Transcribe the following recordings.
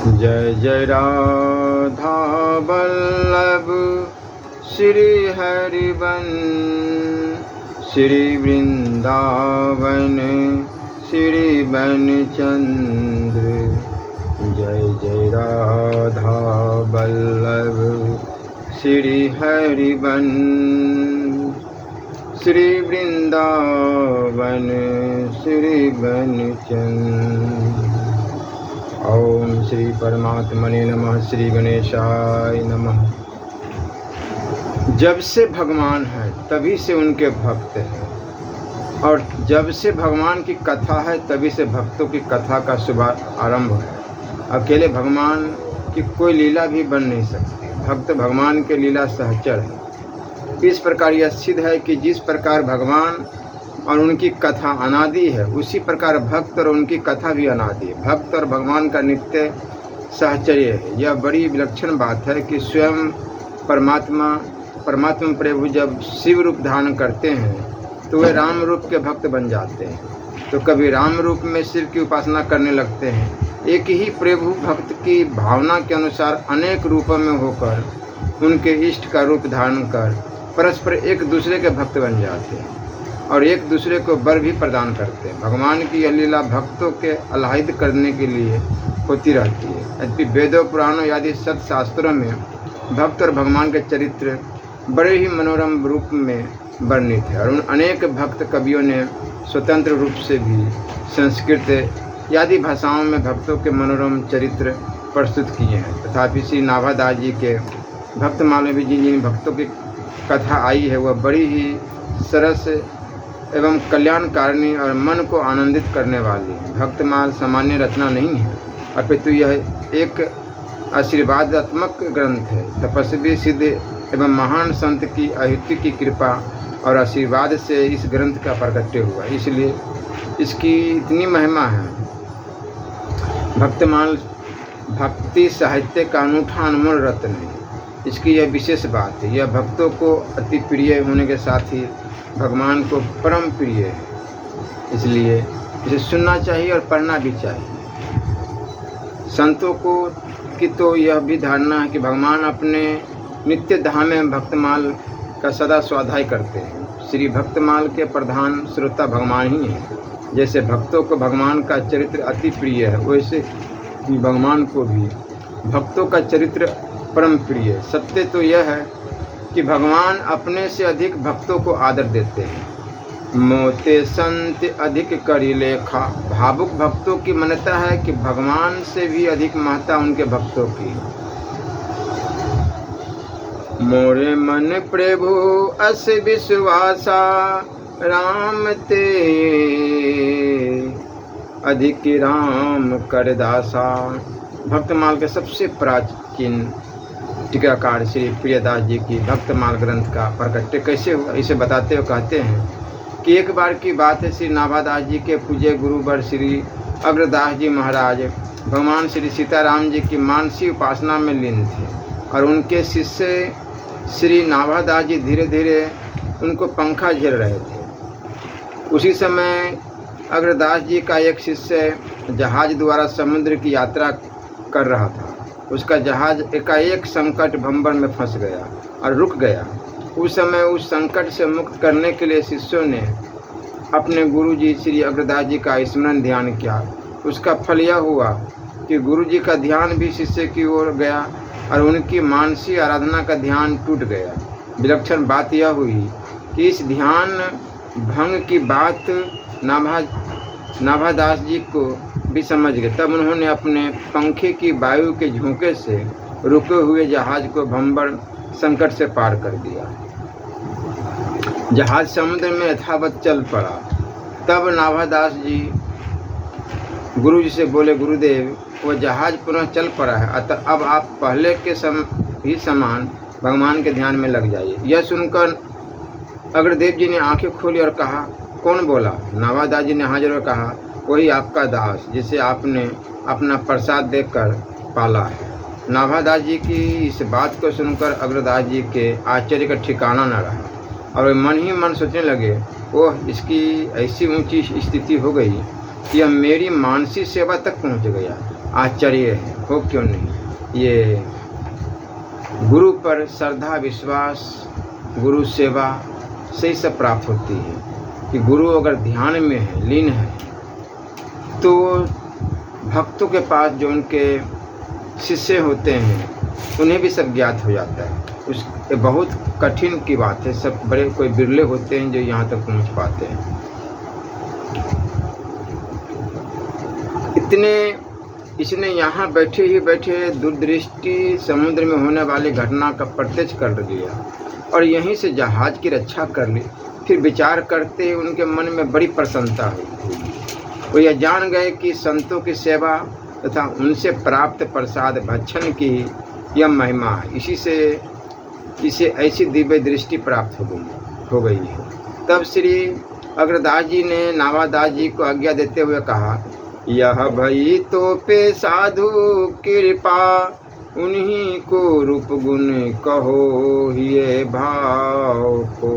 जय जय राधा वल्लभ श्री हरिवन श्री वृंदावन श्री बनचंद्र। जय जय राधा वल्लभ श्री हरिवन श्री वृंदावन श्री बनचंद्र। ओम श्री परमात्मने नमः। श्री गणेशाय नमः। जब से भगवान है तभी से उनके भक्त हैं, और जब से भगवान की कथा है तभी से भक्तों की कथा का शुभ आरंभ है। अकेले भगवान की कोई लीला भी बन नहीं सकती। भक्त भगवान के लीला सहचर है। इस प्रकार यह सिद्ध है कि जिस प्रकार भगवान और उनकी कथा अनादि है, उसी प्रकार भक्त और उनकी कथा भी अनादि है। भक्त और भगवान का नित्य साहचर्य है। यह बड़ी विलक्षण बात है कि स्वयं परमात्मा प्रभु जब शिव रूप धारण करते हैं तो वे राम रूप के भक्त बन जाते हैं। तो कभी राम रूप में शिव की उपासना करने लगते हैं। एक ही प्रभु भक्त की भावना के अनुसार अनेक रूपों में होकर उनके इष्ट का रूप धारण कर परस्पर एक दूसरे के भक्त बन जाते हैं और एक दूसरे को वर भी प्रदान करते हैं। भगवान की यह लीला भक्तों के आह्लादित करने के लिए होती रहती है। यद्यपि वेदों पुराणों आदि सत शास्त्रों में भक्त और भगवान के चरित्र बड़े ही मनोरम रूप में वर्णित है, और उन अनेक भक्त कवियों ने स्वतंत्र रूप से भी संस्कृत आदि भाषाओं में भक्तों के मनोरम चरित्र प्रस्तुत किए हैं। तथापि श्री नाभादास जी के भक्तमाल में भी जिन भक्तों की कथा आई है वह बड़ी ही सरस एवं कल्याणकारिणी और मन को आनंदित करने वाली है। भक्तमाल सामान्य रचना नहीं है, अपितु यह एक आशीर्वादात्मक ग्रंथ है। तपस्वी सिद्ध एवं महान संत की अहित्य की कृपा और आशीर्वाद से इस ग्रंथ का प्रकट्य हुआ, इसलिए इसकी इतनी महिमा है। भक्तमाल भक्ति साहित्य का अनूठा अनमोल रत्न है। इसकी यह विशेष बात है, यह भक्तों को अति प्रिय होने के साथ ही भगवान को परम प्रिय है। इसलिए इसे सुनना चाहिए और पढ़ना भी चाहिए। संतों को की तो यह भी धारणा है कि भगवान अपने नित्य धाम में भक्तमाल का सदा स्वाध्याय करते हैं। श्री भक्तमाल के प्रधान श्रोता भगवान ही हैं। जैसे भक्तों को भगवान का चरित्र अति प्रिय है, वैसे ही भगवान को भी भक्तों का चरित्र परम प्रिय है। सत्य तो यह है कि भगवान अपने से अधिक भक्तों को आदर देते हैं। मोते संत अधिक करी लेखा। भावुक भक्तों की मान्यता है कि भगवान से भी अधिक महत्ता उनके भक्तों की। मोरे मन प्रभु अस विश्वासा राम ते अधिक राम करदासा। भक्तमाल के सबसे प्राचीन टीकाकार श्री प्रियदास जी की भक्तमाल ग्रंथ का प्रकट्य कैसे हुआ, इसे बताते हुए कहते हैं कि एक बार की बात है, श्री नाभादास जी के पूज्य गुरुवर श्री अग्रदास जी महाराज भगवान श्री सीताराम जी की मानसी उपासना में लीन थे, और उनके शिष्य श्री नाभादास जी धीरे धीरे उनको पंखा झेल रहे थे। उसी समय अग्रदास जी का एक शिष्य जहाज द्वारा समुद्र की यात्रा कर रहा था। उसका जहाज एकाएक संकट भंवर में फंस गया और रुक गया। उस समय उस संकट से मुक्त करने के लिए शिष्यों ने अपने गुरुजी श्री अग्रदास जी का स्मरण ध्यान किया। उसका फल यह हुआ कि गुरुजी का ध्यान भी शिष्य की ओर गया और उनकी मानसी आराधना का ध्यान टूट गया। विलक्षण बात यह हुई कि इस ध्यान भंग की बात नाभादास जी को भी समझ गए। तब उन्होंने अपने पंखे की वायु के झोंके से रुके हुए जहाज को भंवर संकट से पार कर दिया। जहाज समुद्र में यथावत चल पड़ा। तब नाभादास जी गुरु जी से बोले, गुरुदेव वह जहाज पुनः चल पड़ा है, अतः अब आप पहले के ही समान भगवान के ध्यान में लग जाइए। यह सुनकर अग्रदेव जी ने आंखें खोली और कहा, कौन बोला? नाभादास जी ने हाजिर और कहा, वही आपका दास जिसे आपने अपना प्रसाद देकर पाला है। नाभादास जी की इस बात को सुनकर अग्रदास जी के आश्चर्य का ठिकाना न रहा, और वे मन ही मन सोचने लगे, ओह इसकी ऐसी ऊंची स्थिति हो गई कि यह मेरी मानसी सेवा तक पहुंच गया। आश्चर्य है, हो क्यों नहीं। ये गुरु पर श्रद्धा, विश्वास, गुरु सेवा से ही सब प्राप्त होती है कि गुरु अगर ध्यान में है, लीन है, तो भक्तों के पास जो उनके शिष्य होते हैं उन्हें भी सब ज्ञात हो जाता है। ये बहुत कठिन की बात है, सब बड़े कोई बिरले होते हैं जो यहाँ तक पहुँच पाते हैं। इसने यहाँ बैठे ही बैठे दूरदृष्टि समुद्र में होने वाली घटना का प्रत्यक्ष कर लिया और यहीं से जहाज की रक्षा कर ली। फिर विचार करते उनके मन में बड़ी प्रसन्नता हुई। वो यह जान गए कि संतों की सेवा तथा उनसे प्राप्त प्रसाद भक्षण की यह महिमा है। इसे ऐसी दिव्य दृष्टि प्राप्त हो गई है। तब श्री अग्रदास जी ने नावादास जी को आज्ञा देते हुए कहा, यह भई तो पे साधु कृपा, उन्हीं को रूप गुण कहो ये भाव को।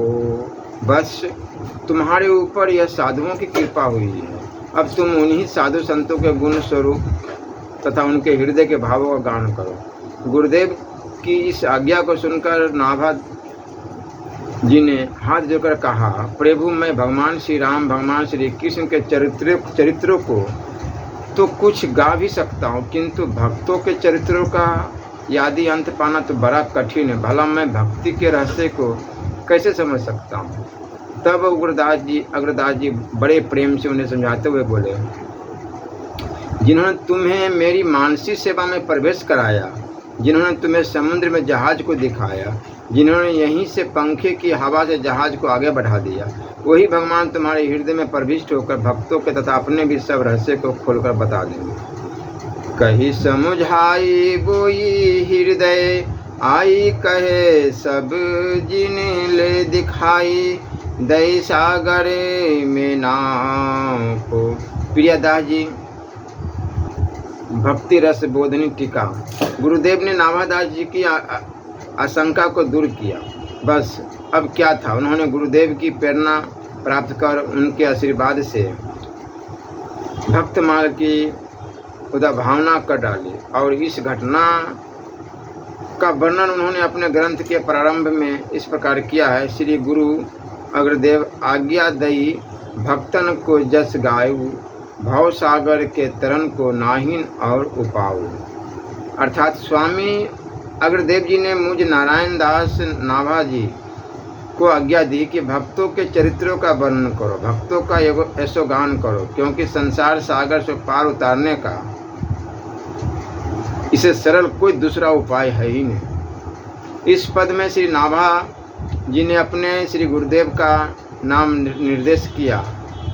बस तुम्हारे ऊपर यह साधुओं की कृपा हुई है, अब तुम उन्हीं साधु संतों के गुण स्वरूप तथा उनके हृदय के भावों का गान करो। गुरुदेव की इस आज्ञा को सुनकर नाभा जी ने हाथ जोड़कर कहा, प्रभु मैं भगवान श्री राम, भगवान श्री कृष्ण के चरित्रों को तो कुछ गा भी सकता हूँ, किंतु भक्तों के चरित्रों का यादी अंत पाना तो बड़ा कठिन है। भला मैं भक्ति के रहस्य को कैसे समझ सकता हूँ। तब अग्रदास जी बड़े प्रेम से उन्हें समझाते हुए बोले, जिन्होंने तुम्हें मेरी मानसी सेवा में प्रवेश कराया, जिन्होंने तुम्हें समुद्र में जहाज को दिखाया, जिन्होंने यहीं से पंखे की हवा से जहाज को आगे बढ़ा दिया, वही भगवान तुम्हारे हृदय में प्रविष्ट होकर भक्तों के तथा अपने भी सब रहस्य को खोलकर बता देंगे। कही समुझाई बोई हृदय आई, कहे सब जिन ले दिखाई, दई सागर में नाव को। प्रियदास जी भक्ति रस बोधनी टीका। गुरुदेव ने नाभादास जी की आशंका को दूर किया। बस अब क्या था, उन्होंने गुरुदेव की प्रेरणा प्राप्त कर उनके आशीर्वाद से भक्तमाल की उदाभावना कर डाली और इस घटना का वर्णन उन्होंने अपने ग्रंथ के प्रारंभ में इस प्रकार किया है। श्री गुरु अग्रदेव आज्ञा दई भक्तन को जस गायु, भव सागर के तरन को नाहिन और उपाऊ। अर्थात स्वामी अग्रदेव जी ने मुझ नारायण दास नाभा जी को आज्ञा दी कि भक्तों के चरित्रों का वर्णन करो, भक्तों का यशोगान करो, क्योंकि संसार सागर से पार उतारने का इसे सरल कोई दूसरा उपाय है ही नहीं। इस पद में श्री नाभा जी ने अपने श्री गुरुदेव का नाम निर्देश किया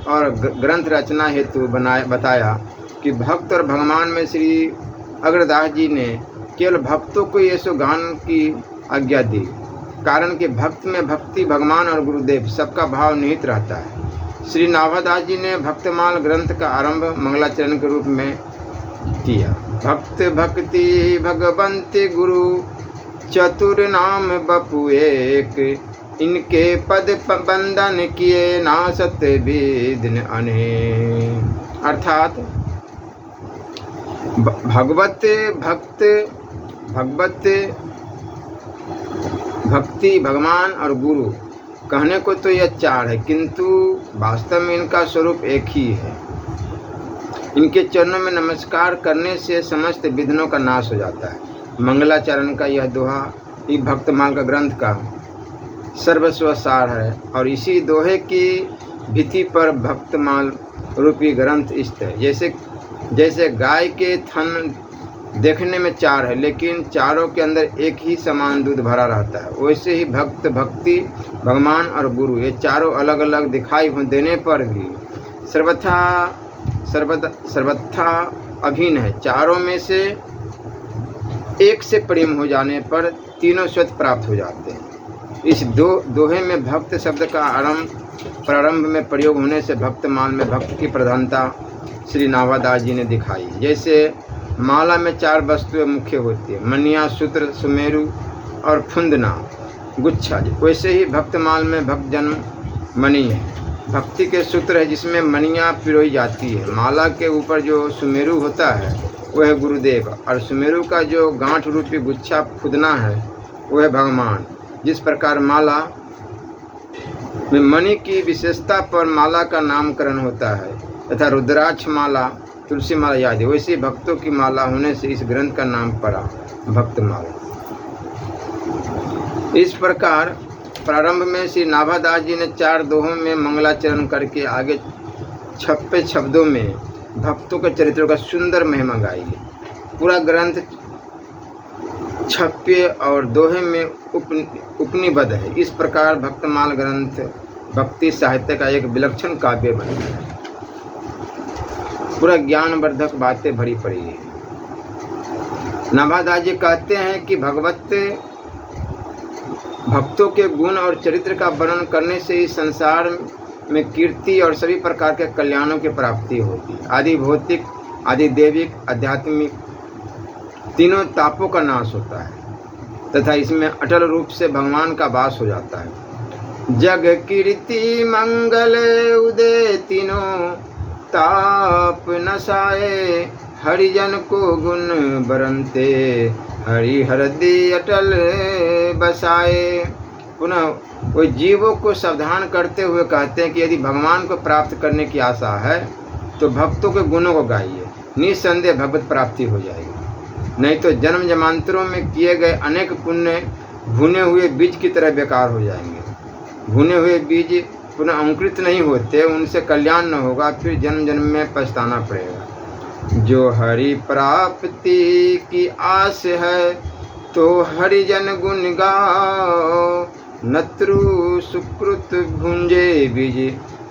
और ग्रंथ रचना हेतु बताया कि भक्त और भगवान में श्री अग्रदास जी ने केवल भक्तों को यशोगान की आज्ञा दी, कारण कि भक्त में भक्ति, भगवान और गुरुदेव सबका भाव निहित रहता है। श्री नाभादास जी ने भक्तमाल ग्रंथ का आरंभ मंगलाचरण के रूप में किया। भक्त भक्ति भगवंत गुरु चतुर नाम बपु एक, इनके पद बंदन किए नासत विघ्न अनेक। अर्थात भक्ति, भगवान और गुरु कहने को तो यह चार है, किंतु वास्तव में इनका स्वरूप एक ही है। इनके चरणों में नमस्कार करने से समस्त विघ्नों का नाश हो जाता है। मंगलाचरण का यह दोहा ही भक्तमाल का ग्रंथ का सर्वस्व सार है और इसी दोहे की भित्ति पर भक्तमाल रूपी ग्रंथ स्थित है। जैसे गाय के थन देखने में चार है, लेकिन चारों के अंदर एक ही समान दूध भरा रहता है, वैसे ही भक्त, भक्ति, भगवान और गुरु ये चारों अलग अलग दिखाई देने पर भी सर्वथा अभिन्न है। चारों में से एक से प्रेम हो जाने पर तीनों स्वत प्राप्त हो जाते हैं। इस दोहे में भक्त शब्द का प्रारंभ में प्रयोग होने से भक्तमाल में भक्त की प्रधानता श्री नाभादास जी ने दिखाई। जैसे माला में चार वस्तुएं मुख्य होती है, मनिया, सूत्र, सुमेरु और फुंदना, गुच्छा, वैसे ही भक्तमाल में भक्त जन्म मणि है। भक्ति के सूत्र है जिसमें मणियाँ पिरोई जाती है। माला के ऊपर जो सुमेरु होता है वो है गुरुदेव, और सुमेरु का जो गांठ रूपी गुच्छा खुदना है वो है भगवान। जिस प्रकार माला में मणि की विशेषता पर माला का नामकरण होता है तथा रुद्राक्ष माला, तुलसी माला आदि, वैसे भक्तों की माला होने से इस ग्रंथ का नाम पड़ा भक्त माला। इस प्रकार प्रारंभ में श्री नाभादास जी ने 4 दोहों में मंगलाचरण करके आगे 56 शब्दों में भक्तों के चरित्रों का सुंदर महिमा गाई है। पूरा ग्रंथ 56 और दोहे में उपनिबद्ध है। इस प्रकार भक्तमाल ग्रंथ भक्ति साहित्य का एक विलक्षण काव्य बन गया है। पूरा ज्ञानवर्धक बातें भरी पड़ी है। नाभादास जी कहते हैं कि भक्तों के गुण और चरित्र का वर्णन करने से इस संसार में कीर्ति और सभी प्रकार के कल्याणों की प्राप्ति होती है। आदि भौतिक, आदि दैविक, आध्यात्मिक तीनों तापों का नाश होता है तथा इसमें अटल रूप से भगवान का वास हो जाता है। जग कीर्ति मंगल उदय तीनों ताप नसाए, हरिजन को गुण बरनते हरि हृदय अटल बसाए। पुनः वो जीवों को सावधान करते हुए कहते हैं कि यदि भगवान को प्राप्त करने की आशा है तो भक्तों के गुणों को गाइए, निस्संदेह भगवत प्राप्ति हो जाएगी। नहीं तो जन्म जन्मांतरों में किए गए अनेक पुण्य भुने हुए बीज की तरह बेकार हो जाएंगे। भुने हुए बीज पुनः अंकुरित नहीं होते, उनसे कल्याण न होगा, फिर जन्म जन्म में पछताना पड़ेगा। जो हरि प्राप्ति की आस है तो हरिजन गुण गाओ, नत्रु सुकृत भुंजे बीज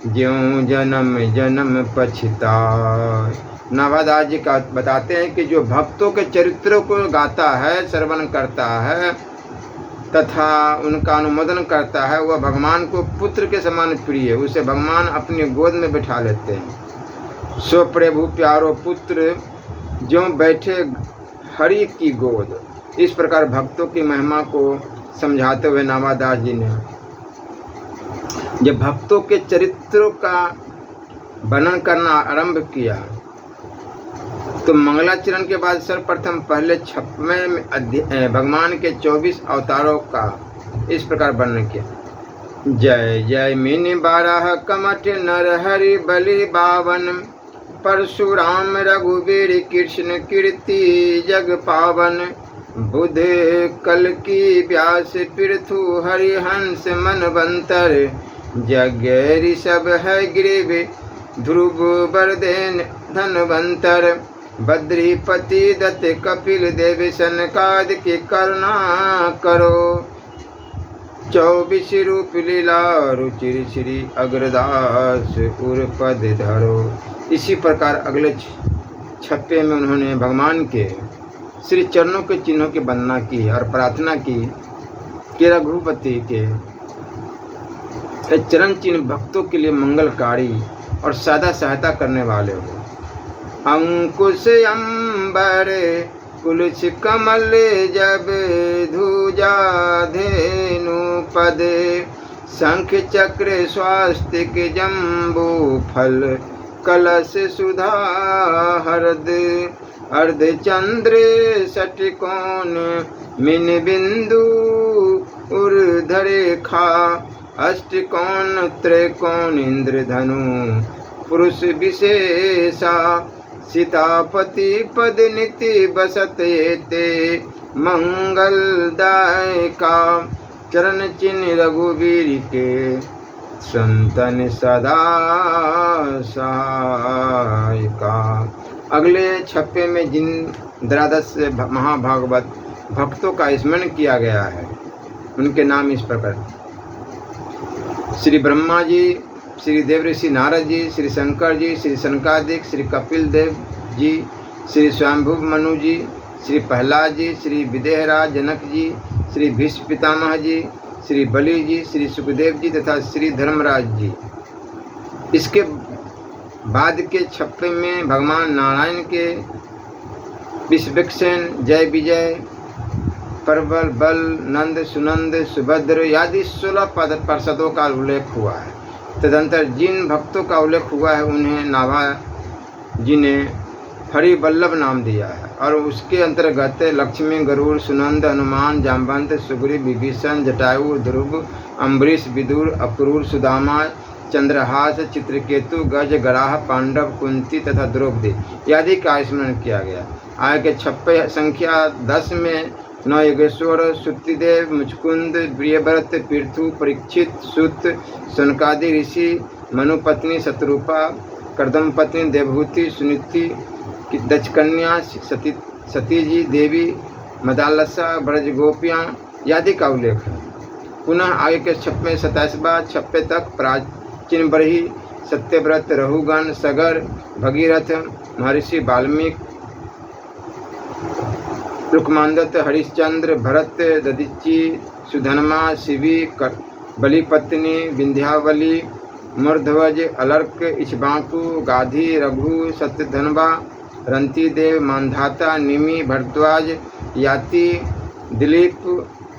ज्यों जन्म जन्म पछताए। नाभादास जी का बताते हैं कि जो भक्तों के चरित्रों को गाता है, श्रवण करता है तथा उनका अनुमोदन करता है, वह भगवान को पुत्र के समान प्रिय है। उसे भगवान अपनी गोद में बिठा लेते हैं। सो प्रभु प्यारो पुत्र जो बैठे हरि की गोद। इस प्रकार भक्तों की महिमा को समझाते हुए नाभादास जी ने जब भक्तों के चरित्रों का वर्णन करना आरंभ किया तो मंगलाचरण के बाद सर्वप्रथम पहले 56वें भगवान के 24 अवतारों का इस प्रकार वर्णन किया। जय जय मिन बारह कमठ नर हरि बलि बावन, परशुराम रघुवीर कृष्ण कीर्ति जग पावन, बुध कल की व्यास पृथु हरिहंस मनवंतर, जग ऋषभ है ग्रीव ध्रुव बरदेन धनवंतर, बद्रीपति दत्त कपिल देव सनकाद की करुणा करो, 24 रूप लीला रुचिर श्री अग्रदास उर्पद धरो। इसी प्रकार अगले 56 में उन्होंने भगवान के श्री चरणों के चिन्हों की वंदना की और प्रार्थना की कि रघुपति के चरण चिन्ह भक्तों के लिए मंगलकारी और सदा सहायता करने वाले हो। अंकुश अंबर कुलुष कमल जब धुजा धेनु पद, शंख चक्र स्वास्तिक जम्बू फल, कलश सुधा हरद, अर्धचंद्र षटकोण मिन बिंदु ऊर्ध्वरेखा, अष्टकोण त्रिकोण इंद्रधनु पुरुष विशेषा, सीतापति पद निति बसत एते मंगलदायका, चरण चिन्ह रघुवीर के संतन सदा सहायका। अगले 56 में जिन द्वादश महाभागवत भक्तों का स्मरण किया गया है उनके नाम इस प्रकार: श्री ब्रह्मा जी, श्री देवऋषि नारद जी, श्री शंकर जी, श्री सनकादिक, श्री कपिल देव जी, श्री स्वयंभू मनु जी, श्री प्रहलाद जी, श्री विदेहराज जनक जी, श्री भीष्म पितामह जी, श्री बलि जी, श्री सुखदेव जी तथा श्री धर्मराज जी। इसके बाद के 56 में भगवान नारायण के विश्वक्षेण, जय विजय, प्रबल, बल, नंद, सुनंद, सुभद्र आदि 16 पार्षदों का उल्लेख हुआ है। तदंतर जिन भक्तों का उल्लेख हुआ है उन्हें नाभा जी ने हरिवल्लभ नाम दिया है। और उसके अंतर्गत लक्ष्मी, गरुड़, सुनंद, हनुमान, जाम्बवंत, सुग्रीव, विभीषण, जटायु, ध्रुव, अम्बरीश, विदुर, अक्रूर, सुदामा, चंद्रहास, चित्रकेतु, गज, गराह, पांडव, कुंती तथा द्रौपदी आदि का स्मरण किया गया। आय के छप्पे संख्या 10 में नौ योगेश्वर, श्रुतिदेव, मुचकुंद, प्रियव्रत, पृथु, परीक्षित, सुत, सनकादि ऋषि, मनुपत्नी शतरूपा, कर्दम पत्नी देवहूति, सुनीति, दक्षकन्या, सतीजी देवी, मदालसा, ब्रज गोपियाँ आदि का उल्लेख है। पुनः आगे के छप्पे 27वां छप्पे तक प्राचीन बरही, सत्यव्रत, रहुगण, सगर, भगीरथ, महर्षि वाल्मीकि, रुक्मांगद, हरिश्चंद्र, भरत, दधीचि, सुधन्मा, शिवी, बलिपत्नी, विंध्यावली, मूर्ध्वज, अलर्क, इक्ष्वाकु, गाधी, रघु, सत्यधन्वा, रंतिदेव, मानधाता, निमि, भरद्वाज, याति, दिलीप,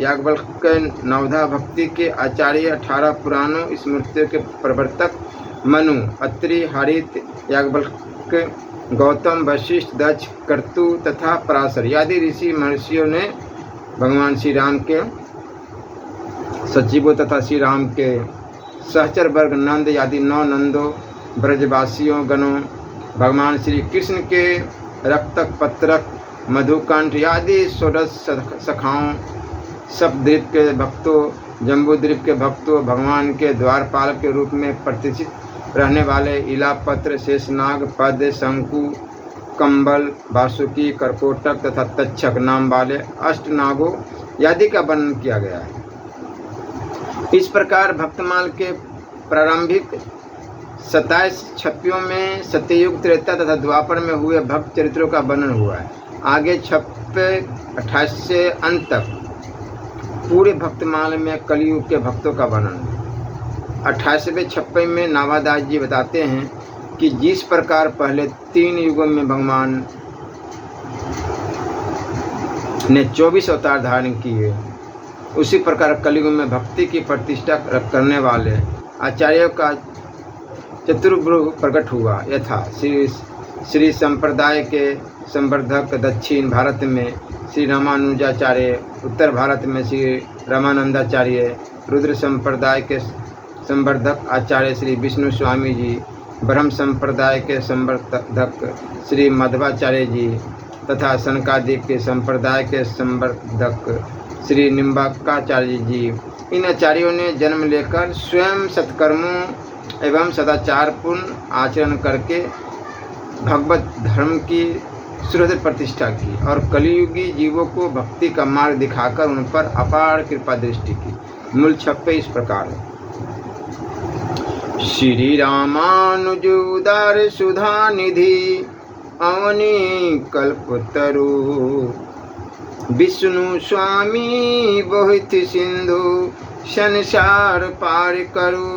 याज्ञवल्क्य, नवधा भक्ति के आचार्य, 18 पुराणों स्मृतियों के प्रवर्तक, मनु, अत्रि, हरित, याज्ञवल्क्य, गौतम, वशिष्ठ, दक्ष, कर्तु तथा पराशर आदि ऋषि महर्षियों ने भगवान श्री राम के सचिवों तथा श्री राम के सहचर वर्ग नंद आदि 9 नंदों, ब्रजवासियों गणों, भगवान श्री कृष्ण के रक्तक, पत्रक, मधुकंठ आदि 16 सखाओं, सप्तद्वीप के भक्तों, जम्बूद्वीप के भक्तों, भगवान के द्वारपाल के रूप में प्रतिष्ठित रहने वाले इलापत्र, शेषनाग, पद, शंकु, कंबल, वासुकी, करकोटक तथा तक्षक नाम वाले अष्टनागों आदि का वर्णन किया गया है। इस प्रकार भक्तमाल के प्रारंभिक 27 छप्पियों में सत्ययुग, त्रेता तथा द्वापर में हुए भक्त चरित्रों का वर्णन हुआ है। आगे छप्पे 28 से अंत तक पूरे भक्तमाल में कलयुग के भक्तों का वर्णन है। 28वें छप्पे में नाभादास जी बताते हैं कि जिस प्रकार पहले 3 युगों में भगवान ने 24 अवतार धारण किए, उसी प्रकार कलयुग में भक्ति की प्रतिष्ठा करने वाले आचार्यों का चतुर्भुज प्रकट हुआ। यथा श्री संप्रदाय के संवर्धक दक्षिण भारत में श्री रामानुजाचार्य, उत्तर भारत में श्री रामानंदाचार्य, रुद्र संप्रदाय के संवर्धक आचार्य श्री विष्णु स्वामी जी, ब्रह्म संप्रदाय के संवर्धक श्री मध्वाचार्य जी तथा सनकादिक के संप्रदाय के संवर्धक श्री निम्बाकाचार्य जी। इन आचार्यों ने जन्म लेकर स्वयं सत्कर्मों एवं सदाचारपूर्ण आचरण करके भगवत धर्म की सुदृढ़ प्रतिष्ठा की और कलियुगी जीवों को भक्ति का मार्ग दिखाकर उन पर अपार कृपा दृष्टि की। मूल छप्पे इस प्रकार है। श्री रामानुज उदार सुधा निधि अवनी कल्पतरु, विष्णु स्वामी बहुत सिंधु संसार पार करु,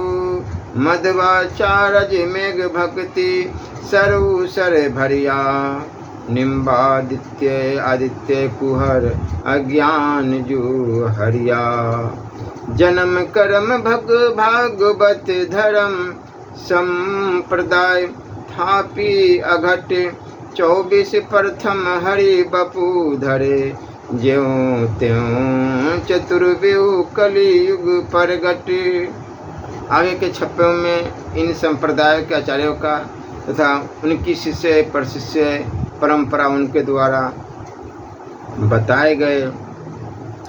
मध्वाचार्य मेघ भक्ति सरु सर भरिया, निम्बादित्य आदित्य कुहर अज्ञान जो हरिया, जन्म कर्म भग भागवत धर्म संप्रदाय थापी अघट, 24 प्रथम हरि बपू धरे, ज्यों त्यों चतुर्व्यूह कलियुग प्रगट। आगे के छप्पों में इन संप्रदायों के आचार्यों का तथा उनकी शिष्य प्रशिष्य परंपरा उनके द्वारा बताए गए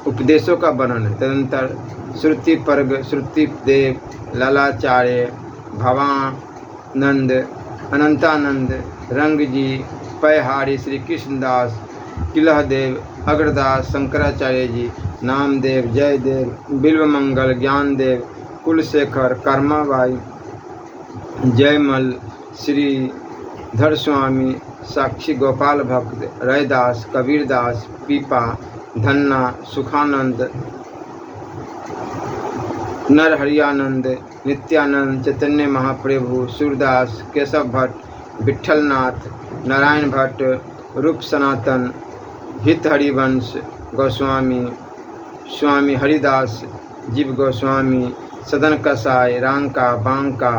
उपदेशों का वर्णन है। तदनंतर श्रुति पर्ग, श्रुतिदेव, लालाचार्य, भवानंद, अनंतानंद, रंगजी, पैहारी, श्री कृष्णदास, किलहदेव, अग्रदास, शंकराचार्य जी, नामदेव, जयदेव, बिल्वमंगल, ज्ञानदेव, कुलशेखर, कर्माबाई, जयमल, श्री धर स्वामी, साक्षी गोपाल भक्त, रैदास, कबीरदास, पीपा, धन्ना, सुखानंद, नरहरियानंद, नित्यानंद, चैतन्य महाप्रभु, सूरदास, केशव भट्ट, विठलनाथ, नारायण भट्ट, रूप सनातन, हित हरिवंश गोस्वामी, स्वामी हरिदास, जीव गोस्वामी, सदन कसाय, रांका, बांका,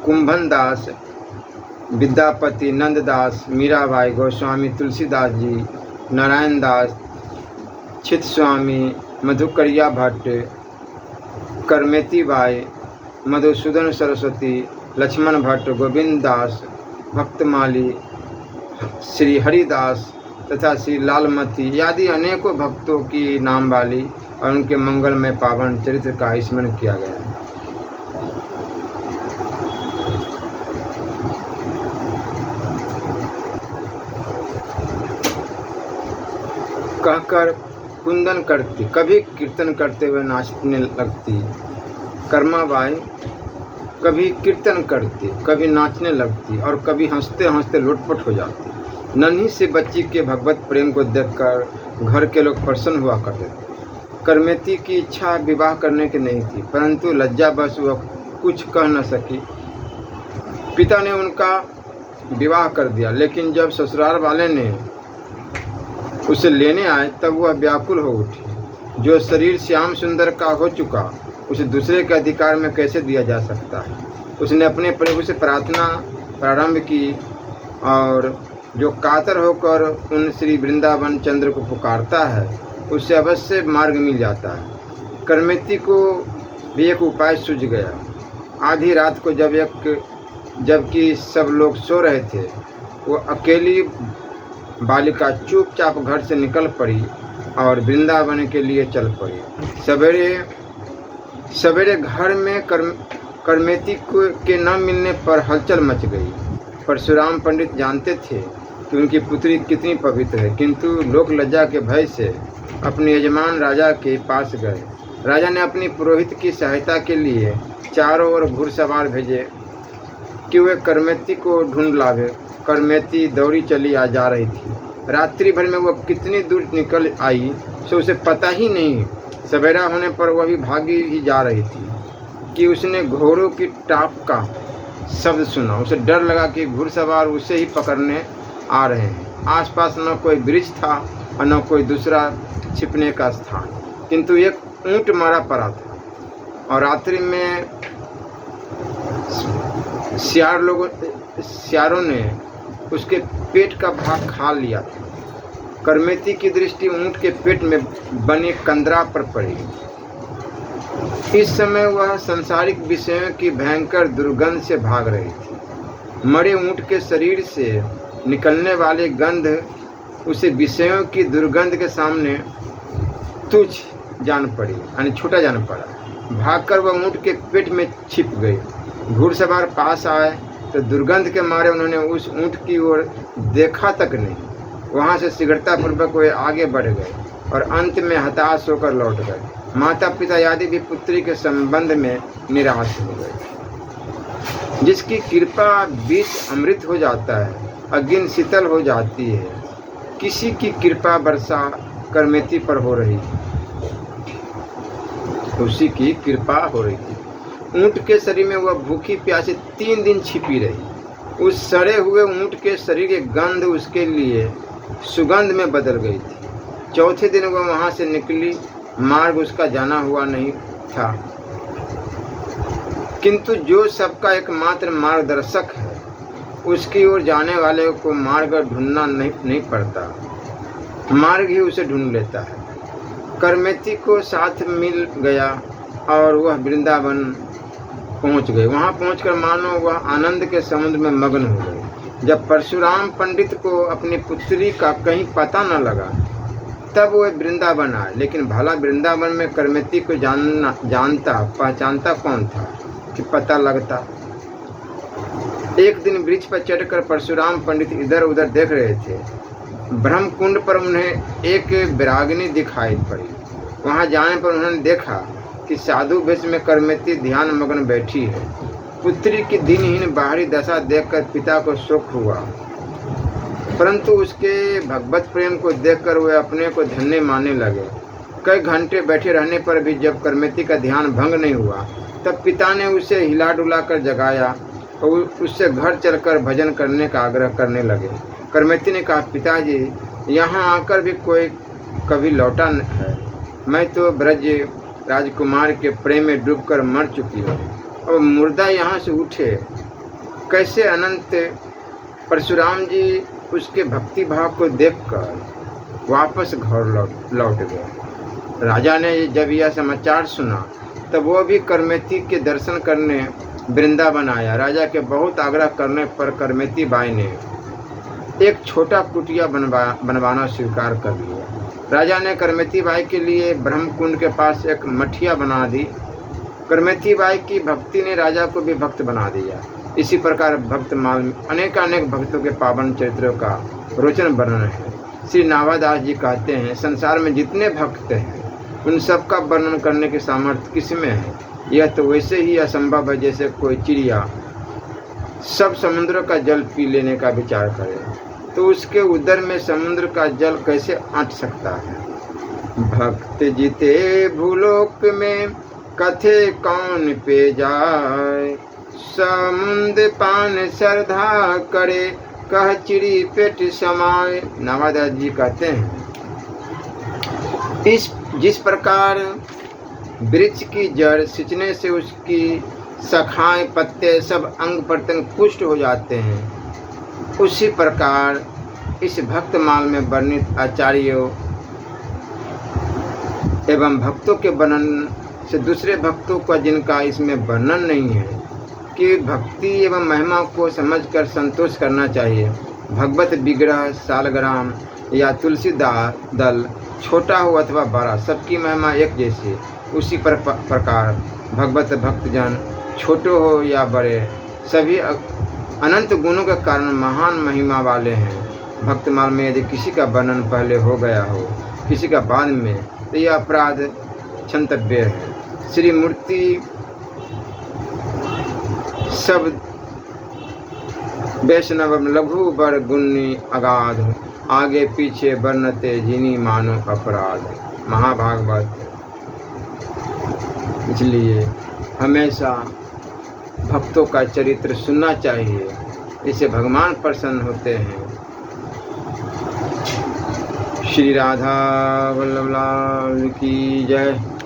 कुंभन दास, विद्यापति, नंददास, मीराबाई, गोस्वामी तुलसीदास जी, नारायण दास, चित स्वामी, मधुकरिया भट्ट, करमेती बाई, मधुसूदन सरस्वती, लक्ष्मण भट्ट, गोविंद दास, भक्तमाली, श्री हरिदास तथा श्री लालमती आदि अनेकों भक्तों की नाम वाली और उनके मंगलमय पावन चरित्र का स्मरण किया गया है। कहकर कुंदन करती, कभी कीर्तन करते हुए नाचने लगती। कर्माबाई कभी कीर्तन करती, कभी नाचने लगती और कभी हंसते हंसते लोटपट हो जाती। नन्ही से बच्ची के भगवत प्रेम को देखकर घर के लोग प्रसन्न हुआ करते थे। करमेती की इच्छा विवाह करने की नहीं थी, परंतु लज्जावश वह कुछ कह न सकी। पिता ने उनका विवाह कर दिया, लेकिन जब ससुराल वाले ने उसे लेने आए तब वह व्याकुल हो उठी। जो शरीर श्याम सुंदर का हो चुका उसे दूसरे के अधिकार में कैसे दिया जा सकता है। उसने अपने प्रभु से प्रार्थना प्रारंभ की और जो कातर होकर उन श्री वृंदावन चंद्र को पुकारता है उससे अवश्य मार्ग मिल जाता है। करमेती को भी एक उपाय सूझ गया। आधी रात को जबकि सब लोग सो रहे थे, वो अकेली बालिका चुपचाप घर से निकल पड़ी और वृंदावन के लिए चल पड़ी। सवेरे घर में करमेती के न मिलने पर हलचल मच गई। परशुराम पंडित जानते थे कि उनकी पुत्री कितनी पवित्र है, किंतु लोक लज्जा के भय से अपने यजमान राजा के पास गए। राजा ने अपनी पुरोहित की सहायता के लिए चारों ओर घुड़सवार भेजे कि वे करमेती को ढूंढ लावे। करमेती दौड़ी चली जा रही थी। रात्रि भर में वह कितनी दूर निकल आई सो उसे पता ही नहीं। सवेरा होने पर वह भी भागी ही जा रही थी कि उसने घोड़ों की टाप का शब्द सुना। उसे डर लगा कि घुड़सवार उसे ही पकड़ने आ रहे हैं। आसपास न कोई वृक्ष था और न कोई दूसरा छिपने का स्थान, किंतु एक ऊंट मरा पड़ा था और रात्रि में सियारों ने उसके पेट का भाग खा लिया था। करमेती की दृष्टि ऊंट के पेट में बने कंदरा पर पड़ी। इस समय वह सांसारिक विषयों की भयंकर दुर्गंध से भाग रही थी। मरे ऊंट के शरीर से निकलने वाली गंध उसे विषयों की दुर्गंध के सामने तुच्छ जान पड़ी, यानी छोटा जान पड़ा। भागकर वह ऊंट के पेट में छिप गई। घुड़सवार पास आए तो दुर्गंध के मारे उन्होंने उस ऊंट की ओर देखा तक नहीं। वहां से शीघ्रतापूर्वक वे आगे बढ़ गए और अंत में हताश होकर लौट गए। माता पिता आदि भी पुत्री के संबंध में निराश हो गए। जिसकी कृपा बीज अमृत हो जाता है, अग्नि शीतल हो जाती है, किसी की कृपा वर्षा करमेती पर हो रही है। उसी की कृपा हो रही थी। ऊंट के शरीर में वह भूखी प्यासी 3 दिन छिपी रही। उस सड़े हुए ऊंट के शरीर की गंध उसके लिए सुगंध में बदल गई थी। चौथे दिन वह वहां से निकली। मार्ग उसका जाना हुआ नहीं था, किंतु जो सबका एकमात्र मार्गदर्शक है उसकी ओर जाने वाले को मार्ग ढूंढना नहीं पड़ता, मार्ग ही उसे ढूंढ लेता है। करमेती को साथ मिल गया और वह वृंदावन पहुंच गए। वहां पहुंचकर मानो वह आनंद के समुद्र में मग्न हो गए। जब परशुराम पंडित को अपनी पुत्री का कहीं पता न लगा तब वह वृंदावन आए। लेकिन भला वृंदावन में करमेती को जानता पहचानता कौन था कि पता लगता। एक दिन वृक्ष पर चढ़कर परशुराम पंडित इधर उधर देख रहे थे। ब्रह्मकुंड पर उन्हें एक विरागिनी दिखाई पड़ी। वहां जाने पर उन्होंने देखा कि साधु वेश में करमेती ध्यान मग्न बैठी है। पुत्री की दिनहीन बाहरी दशा देखकर पिता को शोक हुआ, परंतु उसके भगवत प्रेम को देखकर वे अपने को धन्य मानने लगे। कई घंटे बैठे रहने पर भी जब करमेती का ध्यान भंग नहीं हुआ तब पिता ने उसे हिला डुला कर जगाया और उससे घर चलकर भजन करने का आग्रह करने लगे। करमेती ने कहा, पिताजी, यहाँ आकर भी कोई कभी लौटा है। मैं तो ब्रज राजकुमार के प्रेम में डूबकर मर चुकी हूँ। अब मुर्दा यहाँ से उठे कैसे अनंत परशुराम जी उसके भक्ति भाव को देखकर वापस घर लौट गए। राजा ने जब यह समाचार सुना तब वो भी करमेती के दर्शन करने वृंदावन आया। राजा के बहुत आग्रह करने पर करमेती बाई ने एक छोटा कुटिया बनवाना स्वीकार कर लिया। राजा ने करमेती बाई के लिए ब्रह्मकुंड के पास एक मठिया बना दी। करमेती बाई की भक्ति ने राजा को भी भक्त बना दिया। इसी प्रकार भक्तमाल में अनेकानेक भक्तों के पावन चरित्रों का रोचन वर्णन है। श्री नावादास जी कहते हैं, संसार में जितने भक्त हैं उन सब का वर्णन करने की सामर्थ्य किसमें है? यह तो वैसे ही असंभव है जैसे कोई चिड़िया सब समुद्र का जल पी लेने का विचार करे, तो उसके उदर में समुद्र का जल कैसे अट सकता है? भक्त जीते भूलोक में कथे कौन पे जाए, समुद्र पान श्रद्धा करे कह चिड़ी पेट समाए। नावादास जी कहते हैं, जिस प्रकार वृक्ष की जड़ सिंचने से उसकी शाखाएं पत्ते सब अंग प्रत्यंग पुष्ट हो जाते हैं, उसी प्रकार इस भक्तमाल में वर्णित आचार्यों एवं भक्तों के वर्णन से दूसरे भक्तों का जिनका इसमें वर्णन नहीं है कि भक्ति एवं महिमा को समझकर संतोष करना चाहिए। भगवत विग्रह सालग्राम या तुलसी दल छोटा हो अथवा बड़ा, सबकी महिमा एक जैसी। उसी प्रकार भगवत भक्तजन छोटे हो या बड़े, सभी अनंत गुणों के कारण महान महिमा वाले हैं। भक्तमाल में यदि किसी का वर्णन पहले हो गया हो, किसी का बाद में, तो यह अपराध क्षंतव्य है। श्री मूर्ति सब वैष्णव लघु बर गुणी अगाध, आगे पीछे वर्णते जिनी मानो अपराध। महाभागवत। इसलिए हमेशा भक्तों का चरित्र सुनना चाहिए, इससे भगवान प्रसन्न होते हैं। श्री राधा वल्लभ लाल की जय।